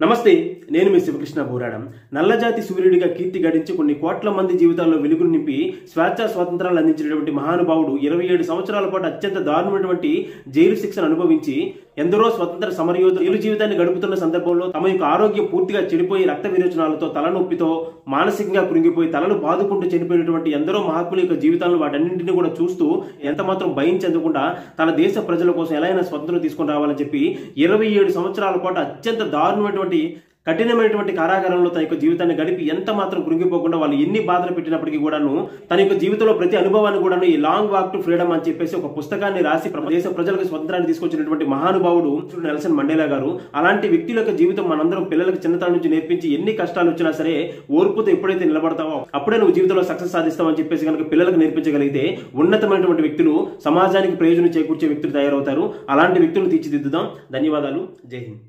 నమస్తే, నేను మీ శివకృష్ణ బోరాడం. నల్లజాతి సూర్యుడిగా కీర్తి గడించి కొన్ని కోట్ల మంది జీవితాల్లో వెలుగును నింపి స్వేచ్ఛా స్వాతంత్రాలు అందించినటువంటి మహానుభావుడు 27 సంవత్సరాల పాటు అత్యంత దారుణమైనటువంటి జైలు శిక్షను అనుభవించి ఎందరో స్వతంత్ర సమరయోధులు జీవితాన్ని గడుపుతున్న సందర్భంలో తమ యొక్క ఆరోగ్యం పూర్తిగా చెడిపోయి రక్త విరోచనాలతో తలనొప్పితో మానసికంగా కృంగిపోయి తలను బాదుకుంటూ చనిపోయినటువంటి ఎందరో మహాత్ముల యొక్క జీవితాలను వాటన్నింటినీ కూడా చూస్తూ ఎంత మాత్రం భయం చెందకుండా తన దేశ ప్రజల కోసం ఎలా అయినా స్వతంత్రం తీసుకొని రావాలని చెప్పి 27 సంవత్సరాల పాటు అత్యంత దారుణమైనటువంటి కఠినమైనటువంటి కారాగారంలో తన యొక్క జీవితాన్ని గడిపి ఎంత మాత్రం కృంగిపోకుండా వాళ్ళు ఎన్ని బాధలు పెట్టినప్పటికీ కూడాను తన యొక్క జీవితంలో ప్రతి అనుభవాన్ని కూడాను ఈ లాంగ్ వాక్ టు ఫ్రీడమ్ అని చెప్పేసి ఒక పుస్తకాన్ని రాసి దేశ ప్రజలకు స్వతంత్రాన్ని తీసుకొచ్చినటువంటి మహానుభావుడు నెల్సన్ మండేలా గారు. అలాంటి వ్యక్తుల యొక్క జీవితం మనందరం పిల్లలకు చిన్నతనం నుంచి నేర్పించి ఎన్ని కష్టాలు వచ్చినా సరే ఓర్పుతో ఎప్పుడైతే నిలబడతావో అప్పుడే నువ్వు జీవితంలో సక్సెస్ సాధిస్తావని చెప్పేసి కనుక పిల్లలకు నేర్పించగలిగితే ఉన్నతమైనటువంటి వ్యక్తులు సమాజానికి ప్రయోజనం చేకూర్చే వ్యక్తులు తయారవుతారు. అలాంటి వ్యక్తులను తీర్చిదిద్దుదాం. ధన్యవాదాలు. జై హింద్.